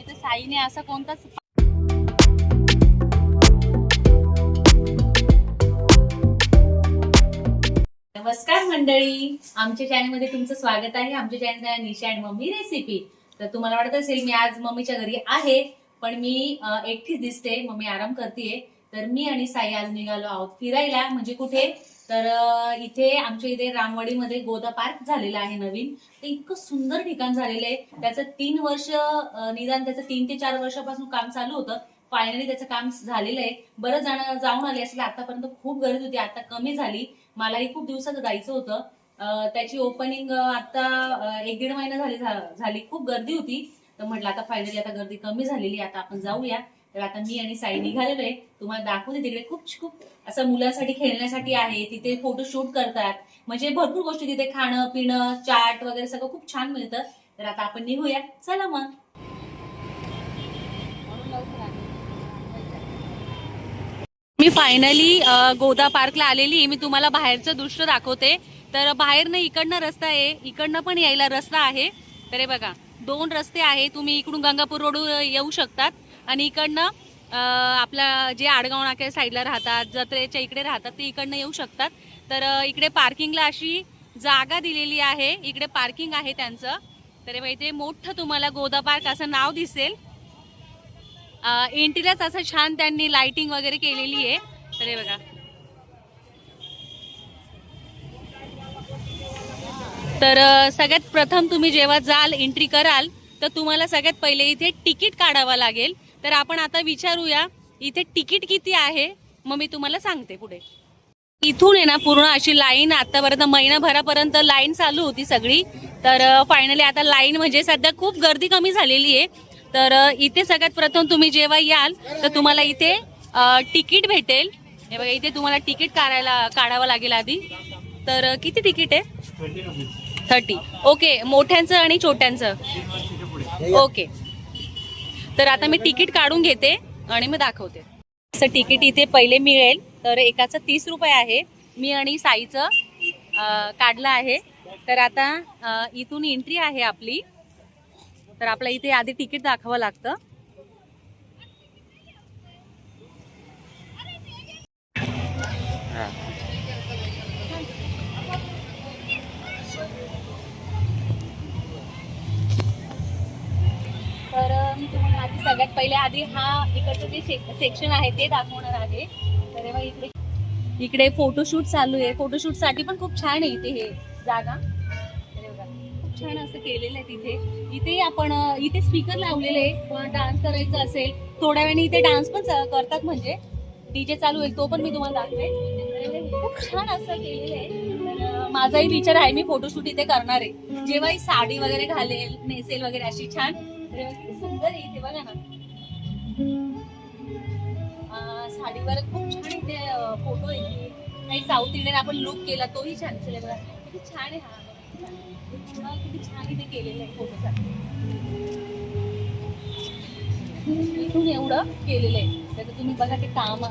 तर साईने असा कोणताच नमस्कार मंडळी, आमच्या चॅनलमध्ये तुमचं स्वागत आहे. आमच्या चॅनल आहे निशा आणि मम्मी रेसिपी. तर तुम्हाला वाटत असेल मी आज मम्मीच्या घरी आहे, पण मी एकटीच दिसते. मम्मी आराम करतेय. तर मी आणि साई आज निघालो आहोत फिरायला. म्हणजे कुठे तर इथे आमच्या इथे रामवाडीमध्ये गोदा पार्क झालेला आहे नवीन. ते इतकं सुंदर ठिकाण झालेलं आहे. त्याचं 3 वर्ष निदान त्याचं 3 ते 4 वर्षापासून काम चालू होतं. फायनली त्याचं काम झालेलं आहे. बरं जण जाऊन आले असेल. आतापर्यंत खूप गर्दी होती, आता कमी झाली. मलाही खूप दिवसाचं जायचं होतं. त्याची ओपनिंग आता 1-1.5 महिना झाली. खूप गर्दी होती. तर म्हटलं आता फायनली आता गर्दी कमी झालेली, आता आपण जाऊया. तर आता मी आणि साई निघालेलो आहे. तुम्हाला दाखवते. तिकडे खूप खूप असं मुलांसाठी खेळण्यासाठी आहे. तिथे फोटोशूट करतात. म्हणजे भरपूर गोष्टी तिथे खाणं पिणं चाट वगैरे सगळं खूप छान मिळतं. तर आता आपण निघूया. चला मग. मी फायनली गोदा पार्कला आलेली. मी तुम्हाला बाहेरचं दृश्य दाखवते. तर बाहेर ना इकडनं रस्ता आहे, इकडनं पण यायला रस्ता आहे. तर हे बघा 2 रस्ते आहे. तुम्ही इकडून गंगापूर रोड येऊ शकतात आणि इकडनं आपला जे आडगाव नाक्या साईडला राहतात, जत्रेच्या इकडे राहतात, ते इकडनं येऊ शकतात. तर इकडे पार्किंगला अशी जागा दिलेली आहे. इकडे पार्किंग आहे त्यांचं. तर इथे मोठं तुम्हाला गोदा पार्क असं नाव दिसेल. एंट्रीलाच असं छान त्यांनी लाइटिंग वगैरे केलेली आहे. तर हे बघा. तर सगळ्यात प्रथम तुम्ही जेव्हा जाल एंट्री कराल तर तुम्हाला सगळ्यात पहिले इथे तिकीट काढावं लागेल. तर आपण आता विचारूया इथे तिकीट किती आहे, मग मी तुम्हाला सांगते पुढे. इथून आहे ना पूर्ण अशी लाईन आतापर्यंत महिनाभरापर्यंत लाईन चालू होती सगळी. तर फायनली आता लाईन म्हणजे सध्या खूप गर्दी कमी झालेली आहे. तर इथे सगळ्यात प्रथम तुम्ही जेव्हा याल तर तुम्हाला इथे तिकीट भेटेल. हे बघा इथे तुम्हाला तिकीट काढावं लागेल आधी. तर किती तिकीट आहे? 30. ओके, मोठ्यांचं आणि छोट्यांचं. ओके, तर आता मी तिकीट काढून घेते आणि मी दाखवते. असं तिकीट इथे पहिले मिळेल. तर एकाचं 30 रुपये आहे. मी आणि साईचं काढलं आहे. तर आता इथून एंट्री आहे आपली. तर आपल्या इथे आधी तिकीट दाखवावं लागतं. तर मी तुम्हाला आधी सगळ्यात पहिले आधी हा इकडचं जे सेक्शन आहे ते दाखवणार आहे. तर तेव्हा इकडे फोटोशूट चालू आहे. फोटोशूट साठी पण खूप छान आहे इथे हे जागा. खूप छान असं केलेलं आहे तिथे. इथे आपण इथे स्पीकर लावलेले आहे. डान्स करायचा असेल थोड्या वेळाने इथे डान्स पण करतात. म्हणजे डीजे चालू आहे तो पण मी तुम्हाला दाखवेन. खूप छान असं केलेलं आहे. तर माझाही विचार आहे मी फोटोशूट इथे करणार आहे. जेव्हा ही साडी वगैरे घालेल नेसेल वगैरे अशी छान. किती सुंदर आहे इथे बघा ना. साडीवर खूप छान इथे फोटो येते. काही साऊथ इंडियन आपण लुक केला तोही छान असेल. बघा किती छान आहे. हा किती छान इथे केलेलं आहे फोटोसाठी. इथून एवढं केलेलं आहे. तर तुम्ही बघा ते काम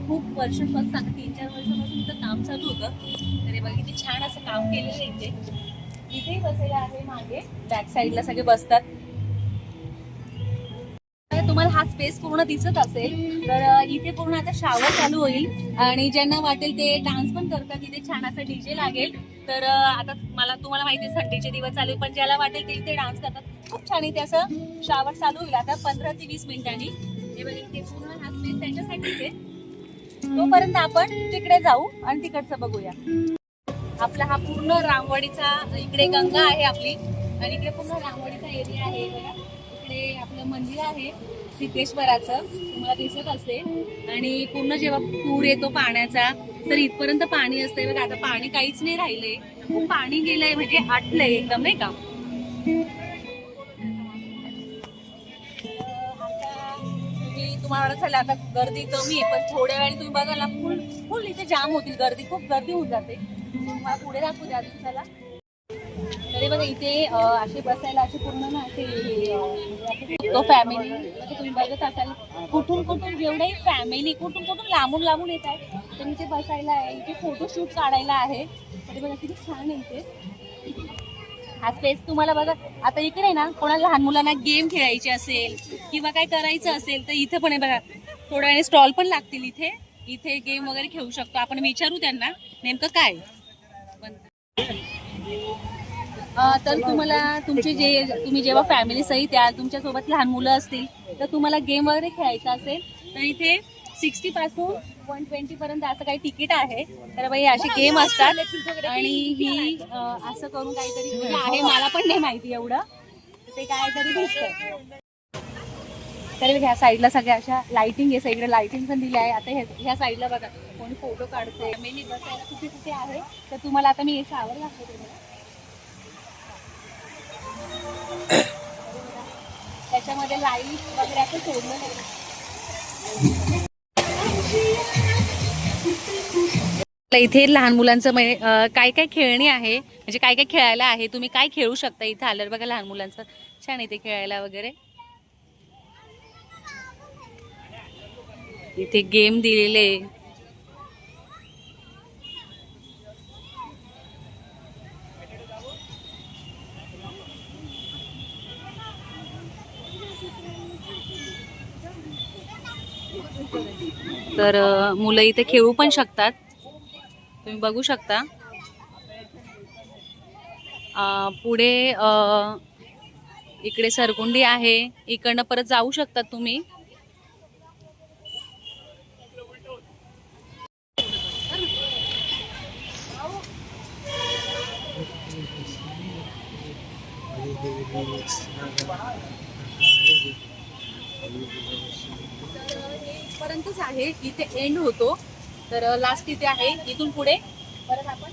खूप वर्षांपासून 3-4 वर्षापासून इथं काम चालू होतं. तर बघा किती छान असं काम केलेलं आहे इथे. इथेही बसायला आहे मागे बॅक साईडला सगळे बसतात. तुम्हाला हा स्पेस पूर्ण दिसत असेल. तर इथे पूर्ण आता शावर चालू होईल आणि ज्यांना वाटेल ते डान्स पण करतात. इथे छान असं डीजे लागेल. तर आता तुम्हाला माहिती आहे संडेचे दिवस चालू, पण ज्याला वाटेल ते इथे डान्स करतात. खूप छान इथे असं शावर चालू होईल आता 15 ते 20 मिनिटांनी. हे बघा इथे पूर्ण हा स्पेस त्यांच्यासाठीच आहे. तोपर्यंत आपण तिकडे जाऊ आणि तिकडचं बघूया. आपला हा पूर्ण रामवाडीचा इकडे गंगा आहे आपली आणि इकडे पूर्ण रामवाडीचा एरिया आहे. बघा इकडे आपलं मंदिर आहे सिद्धेश्वराचं, तुम्हाला दिसत असेल. आणि पूर्ण जेव्हा पूर येतो पाण्याचा तर इथपर्यंत पाणी असतंय. बघा आता पाणी काहीच नाही राहिलंय. खूप पाणी गेलंय म्हणजे आटलंय एकदम नाही का. तुम्हाला वाटत झालं आता गर्दी कमी आहे, पण थोड्या वेळाने तुम्ही बघाल ना फुल इथे जाम होतील. खूप गर्दी होऊन जाते. मला पुढे दाखवू द्या दिवसाला. तरी बघा इथे असे बसायला असे पूर्ण ना असे तो फॅमिली म्हणजे तुम्ही बघत असाल कुठून जेवढे फॅमिली कुठून लांबून येत आहे. तर इथे बसायला आहे, इथे फोटोशूट काढायला आहे. तरी बघा किती छान आहे इथे हा स्पेस. तुम्हाला बघा आता इकडे ना कोणाला लहान मुलांना गेम खेळायचे असेल किंवा काय करायचं असेल तर इथे पण आहे बघा, थोड्या वेळाने स्टॉल पण लागतील इथे. इथे गेम वगैरे खेळू शकतो आपण. विचारू त्यांना नेमकं काय. तर तुम्हाला तुम्ही जेव्हा फॅमिली सहित याल, तुमच्यासोबत लहान मुलं असतील तर तुम्हाला गेम वगैरे खेळायचं असेल तर इथे 60 पासून 120 पर्यंत असं काही तिकीट आहे. तर बाई असे गेम असतात आणि ही असं करून काहीतरी आहे, मला पण नाही माहिती एवढं, ते काहीतरी दिसतं. तर ह्या साईडला सगळ्या अशा लाइटिंग आहे, सगळीकडे लाइटिंग पण दिली आहे. आता ह्या साईडला बघा कोणी फोटो काढते, फॅमिली बसायला कुठे कुठे आहे. तर तुम्हाला आता मी शावर दाखवते. त्याच्यामध्ये लाईट वगैरे असं सोडलं नाही. इथे लहान मुलांचं काय काय खेळणी आहे, म्हणजे काय काय खेळायला आहे, तुम्ही काय खेळू शकता इथे आल्यावर. बघा लहान मुलांचं छान इथे खेळायला वगैरे. इथे गेम दिलेले. तर मुलं इथे खेळू पण शकतात, तुम्ही बघू शकता. पुढे इकडे सरकुंडी आहे, इकडनं परत जाऊ शकतात तुम्ही. पर्यंतच आहे, इथे एंड होतो. तर लास्ट इथे आहे, इथून पुढे परत आपण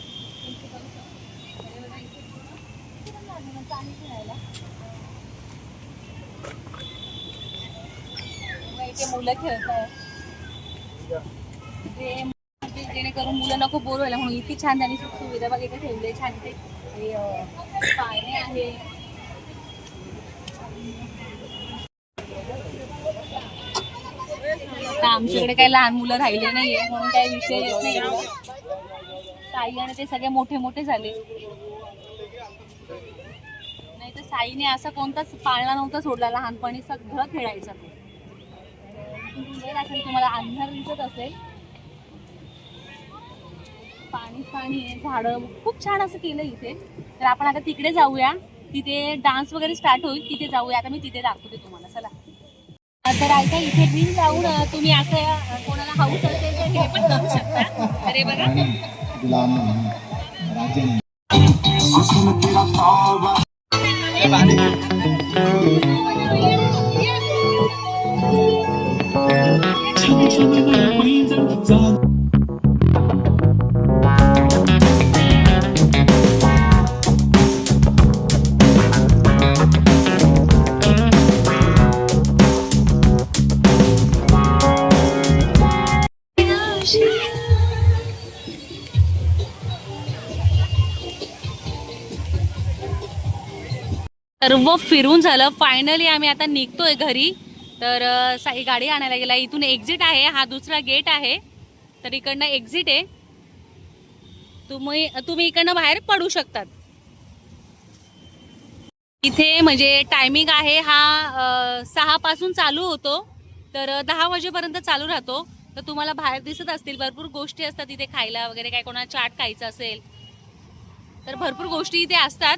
इथे मुलं खेळत आहे, जेणेकरून मुलं नको बोर व्हायला म्हणून इतकी छान त्यांनी सुविधा बघा इथे ठेवली. छान इथे पाळणे आहे. आमच्याकडे काही लहान मुलं राहिले नाहीये म्हणून काही विषय येत नाही. साई आणि ते सगळे मोठे मोठे झाले, नाही तर साईने असा कोणताच पाळणा नव्हता सोडला. लहानपणी सगळं खेळायचं. तुम्हाला अंधार दिसत असेल, पाणी आहे, झाडं खूप छान असं केलं इथे. तर आपण आता तिकडे जाऊया, तिथे डान्स वगैरे स्टार्ट होईल, तिथे जाऊया. आता मी तिथे दाखवते तुम्हाला, चला. तर ऐका, इथे बिल जाऊन तुम्ही असं कोणाला हाऊस असेल तर हे पण करू शकता. अरे बघा सर्व फिरून झालं. फायनली आम्ही आता निघतोय घरी. तर साई गाडी आणायला गेला. इथून एक्झिट आहे, हा दुसरा गेट आहे. तर इकडनं एक्झिट आहे, तुम्ही इकडनं बाहेर पडू शकतात. इथे म्हणजे टायमिंग आहे हा 6 पासून चालू होतो तर 10 वाजेपर्यंत चालू राहतो. तर तुम्हाला बाहेर दिसत असतील भरपूर गोष्टी असतात इथे खायला वगैरे. काय कोणाला चाट खायचं असेल तर भरपूर गोष्टी इथे असतात.